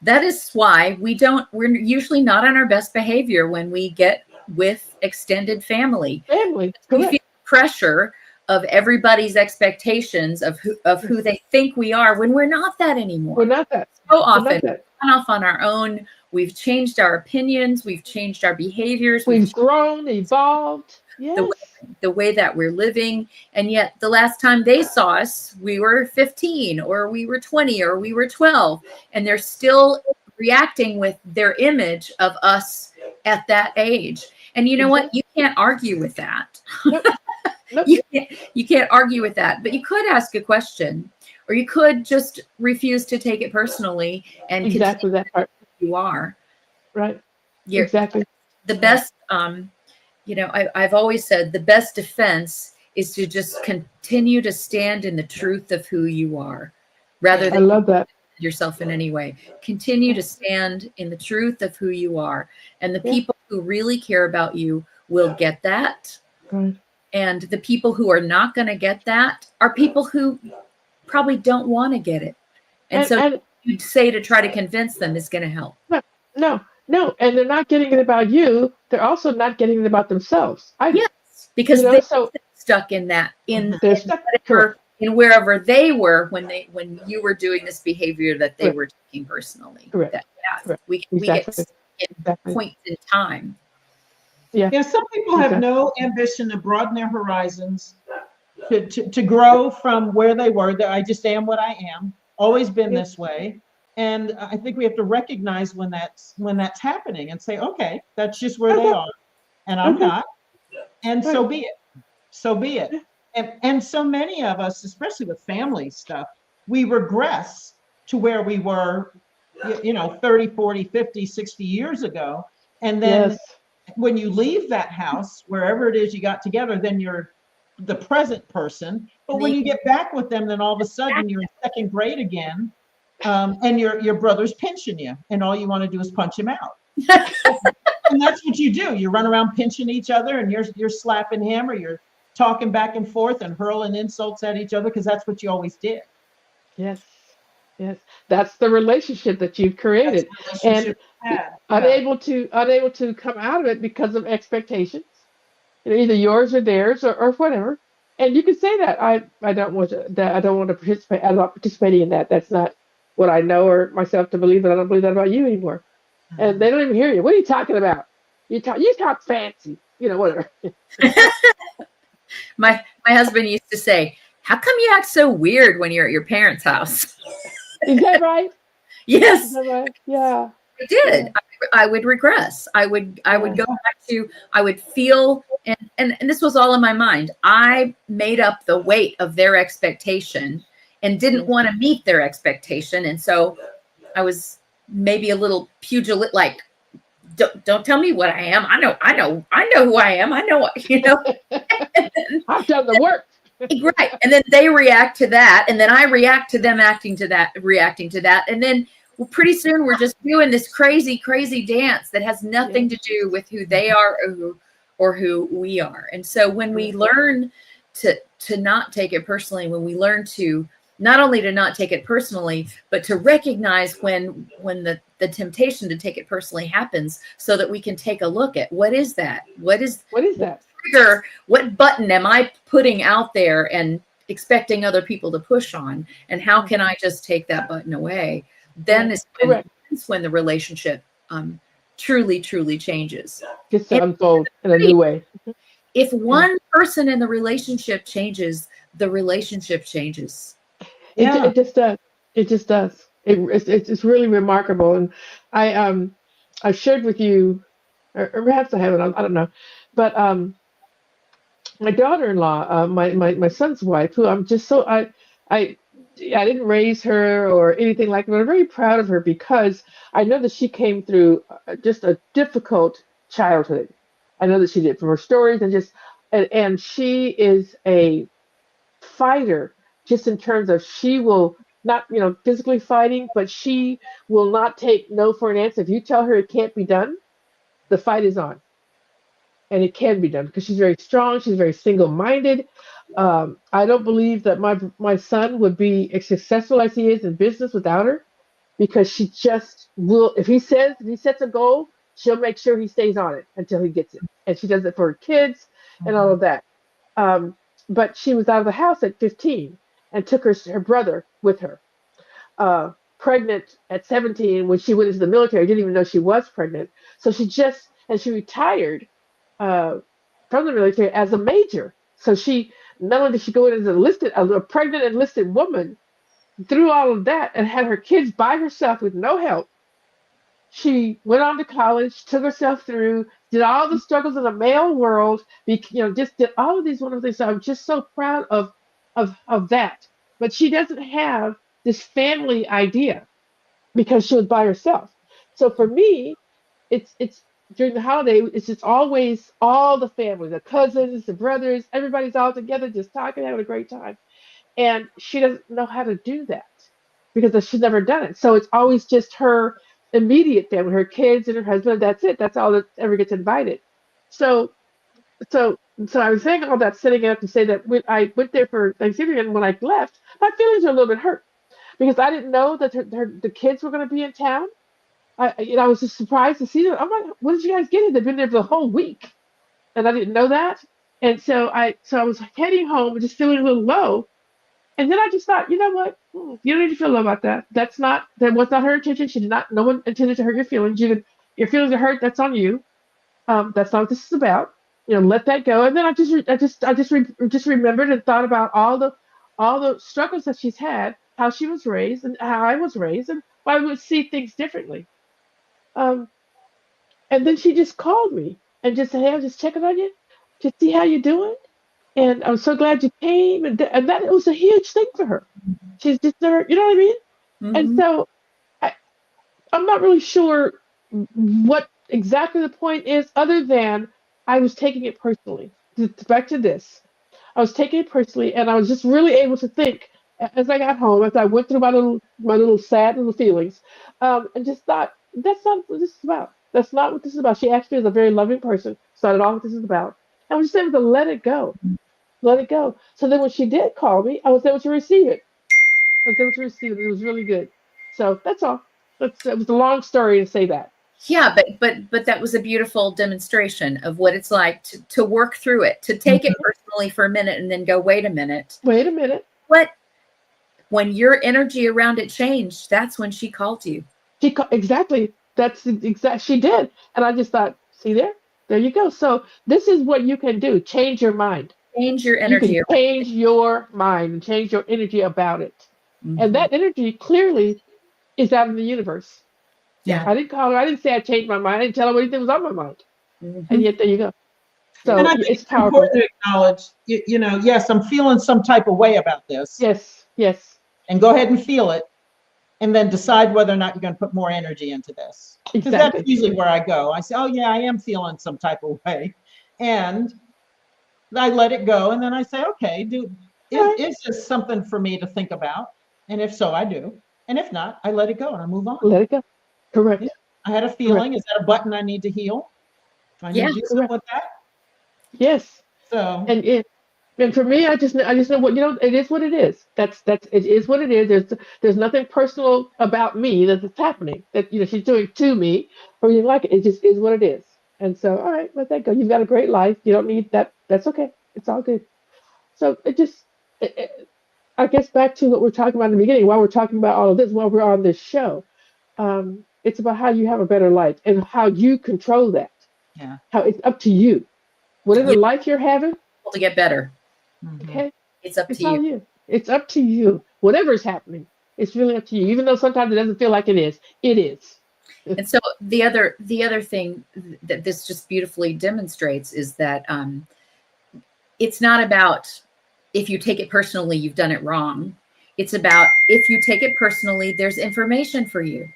That is why we're usually not on our best behavior when we get with extended family. Family, We correct. feel pressure of everybody's expectations of who they think we are when we're not that anymore. We're not that. So We're often not that. we've gone off on our own. We've changed our opinions. We've changed our behaviors. We've grown, evolved. Yes. The way that we're living. And yet the last time they saw us, we were 15 or we were 20 or we were 12. And they're still reacting with their image of us at that age. And you know what? You can't argue with that. Nope. Nope. You can't argue with that. But you could ask a question, or you could just refuse to take it personally and Exactly that part. you are. Right. You're, Exactly. the best I've always said the best defense is to just continue to stand in the truth of who you are, rather I than love that. yourself in any way. Continue to stand in the truth of who you are, and the people who really care about you will get that. Right. And the people who are not going to get that are people who probably don't want to get it, and so you'd say to try to convince them is going to help. No, and they're not getting it about you. They're also not getting it about themselves. Yes, because they're stuck in that, they're stuck in wherever they were when you were doing this behavior that they were taking personally. Correct. Correct. We Exactly. get in points in time. Yeah. Some people have no ambition to broaden their horizons, to grow from where they were. That I just am what I am. Always been this way. And I think we have to recognize when that's happening and say, okay, that's just where they are, and I'm not, and so be it. So be it. And so many of us, especially with family stuff, we regress to where we were, 30, 40, 50, 60 years ago. And then when you leave that house, wherever it is you got together, then you're the present person. But when you get back with them, then all of a sudden you're in second grade again, and your brother's pinching you, and all you want to do is punch him out. And that's what you do. You run around pinching each other, and you're slapping him, or you're talking back and forth and hurling insults at each other, because that's what you always did. Yes. Yes. That's the relationship that you've created. That's the relationship And we had. unable to come out of it because of expectations, either yours or theirs or whatever. And you can say that I don't want to that I don't want to participate. I'm not participating in that. That's not what I know or myself to believe, and I don't believe that about you anymore. And they don't even hear you. What are you talking about? You talk fancy, whatever. My husband used to say, "How come you act so weird when you're at your parents' house?" Is that right? Yes, Is that right? Yeah. I did. Yeah. I would regress. I would go back to, I would feel, and this was all in my mind. I made up the weight of their expectation and didn't want to meet their expectation. And so I was maybe a little pugilant, like, don't tell me what I am. I know who I am. I know what, I've done the work. Right. And then they react to that. And then I react to them reacting to that. And then pretty soon we're just doing this crazy, crazy dance that has nothing to do with who they are or who we are. And so when we learn to not take it personally, when we learn to not only to not take it personally, but to recognize when the temptation to take it personally happens, so that we can take a look at what is that? What is that? Trigger, what button am I putting out there and expecting other people to push on? And how can I just take that button away? Then is when the relationship truly, truly changes. Gets to unfold in a new way. If one person in the relationship changes, the relationship changes. It just does. It just does. It's really remarkable. And I've shared with you, or perhaps I haven't. I don't know, but my daughter-in-law, my son's wife, who I'm just so I didn't raise her or anything like that, but I'm very proud of her because I know that she came through just a difficult childhood. I know that she did from her stories and she is a fighter, just in terms of she will not, physically fighting, but she will not take no for an answer. If you tell her it can't be done, the fight is on. And it can be done because she's very strong. She's very single-minded. I don't believe that my son would be as successful as he is in business without her, because she just will. If he sets a goal, she'll make sure he stays on it until he gets it. And she does it for her kids and all of that. But she was out of the house at 15 and took her brother with her. Pregnant at 17 when she went into the military. Didn't even know she was pregnant. So she retired from the military as a major. So she not only did she go in as a pregnant enlisted woman, through all of that and had her kids by herself with no help. She went on to college, took herself through, did all the struggles in the male world, just did all of these wonderful things. So I'm just so proud of that. But she doesn't have this family idea because she was by herself. So for me, it's during the holiday, it's just always all the family, the cousins, the brothers, everybody's all together, just talking, having a great time. And she doesn't know how to do that because she's never done it. So it's always just her immediate family, her kids and her husband. That's it. That's all that ever gets invited. So I was saying all that, setting it up to say that when I went there for Thanksgiving and when I left, my feelings were a little bit hurt because I didn't know that the kids were going to be in town. I was just surprised to see them. I'm like, when did you guys get here? They've been there for the whole week, and I didn't know that. And so I was heading home, just feeling a little low. And then I just thought, you know what? You don't need to feel low about that. That was not her intention. She did not. No one intended to hurt your feelings. Your feelings are hurt. That's on you. That's not what this is about. Let that go. And then I just remembered and thought about all the struggles that she's had, how she was raised, and how I was raised, and why we would see things differently. And then she just called me and just said, "Hey, I'm just checking on you, to see how you're doing. And I'm so glad you came." And that it was a huge thing for her. She's just never, you know what I mean? Mm-hmm. And so I'm not really sure what exactly the point is, other than I was taking it personally. Back to this. I was taking it personally, and I was just really able to think as I got home, as I went through my little sad little feelings, and just thought, that's not what this is about. That's not what this is about. She actually is a very loving person. So that's all what this is about. I was just able to let it go, let it go. So then when she did call me, I was able to receive it. I was able to receive it. It was really good. So that's all. That was a long story to say that. Yeah, but that was a beautiful demonstration of what it's like to work through it, to take it personally for a minute and then go, wait a minute. Wait a minute. What? When your energy around it changed, that's when she called you. Exactly. That's the exact. She did, and I just thought, see there, there you go. So this is what you can do: change your mind. Change your You energy can around change your mind and change your energy about it, it. and that energy clearly is out in the universe. Yeah. I didn't call her. I didn't say I changed my mind. I didn't tell her anything was on my mind, Mhm. and yet there you go. And So I think it's it's powerful. important to acknowledge, you know, yes, I'm feeling some type of way about this. Yes. Yes. And go ahead and feel it. And then decide whether or not you're going to put more energy into this. Because that's Exactly. usually where I go. I say, oh, yeah, I am feeling some type of way. And I let it go. And then I say, okay, Right. is this something for me to think about? And if so, I do. And if not, I let it go and I move on. Let it go. Correct. Yeah. I had a Correct. feeling. Is that a button I need to heal? Do I need Yeah. to do something Correct. with that? Yes. So, And for me, I just know what, it is what it is. It is what it is. There's nothing personal about me that's happening that she's doing to me or anything like it. It just is what it is. And so, all right, let that go. You've got a great life. You don't need that. That's okay. It's all good. So I guess back to what we're talking about in the beginning. While we're talking about all of this, while we're on this show, it's about how you have a better life and how you control that. yeah. How it's up to you. Whatever You life you're having, to get better. Mhm. okay. It's up It's to you. all you. It's up to you. Whatever's happening, it's really up to you. Even though sometimes it doesn't feel like it is, it is. And so the other thing that this just beautifully demonstrates is that it's not about if you take it personally, you've done it wrong. It's about if you take it personally, there's information for you.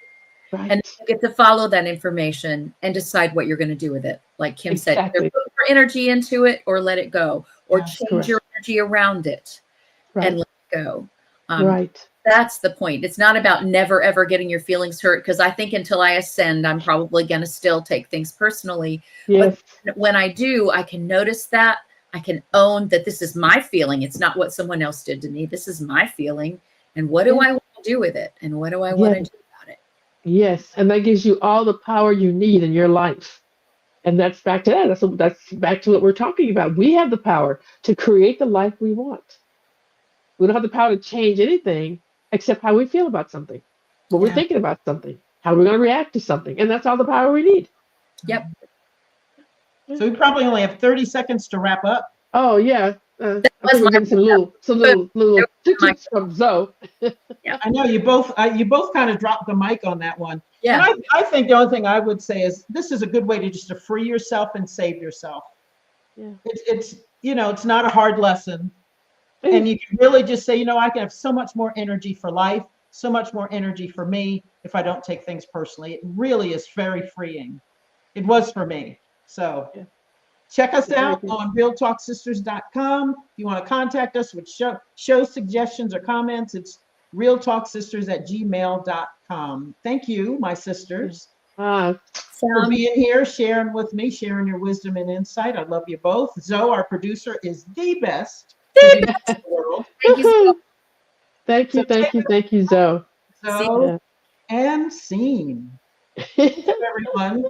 Right. And you get to follow that information and decide what you're going to do with it. Like Kim said, either Exactly. put more energy into it or let it go, or Yeah. change Correct. your energy around it and Right. let it go. Right. That's the point. It's not about never, ever getting your feelings hurt, because I think until I ascend, I'm probably going to still take things personally. Yes. But when I do, I can notice that. I can own that this is my feeling. It's not what someone else did to me. This is my feeling. And what do Yes. I want to do with it? And what do I want to Yes. do about it? Yes. And that gives you all the power you need in your life. And that's back to that. That's back to what we're talking about. We have the power to create the life we want. We don't have the power to change anything except how we feel about something, what we're Yeah. thinking about something, how we're going to react to something. And that's all the power we need. Yep. So we probably only have 30 seconds to wrap up. Oh, yeah. That I was think we're my getting some little tips from Zoe. I know you both kind of dropped the mic on that one. Yeah. And I think the only thing I would say is this is a good way to just to free yourself and save yourself. Yeah. It's it's not a hard lesson. And you can really just say, I can have so much more energy for life, so much more energy for me if I don't take things personally. It really is very freeing. It was for me. So Yeah. check us Very out good. on realtalksisters.com. If you want to contact us with show suggestions or comments, it's realtalksisters@gmail.com. Thank you, my sisters, for being here, sharing with me, sharing your wisdom and insight. I love you both. Zoe, our producer, is the best in the world. Thank you. Woohoo! Thank So you, thank you, thank you, Zoe. Zoe and scene. Yeah. Everyone.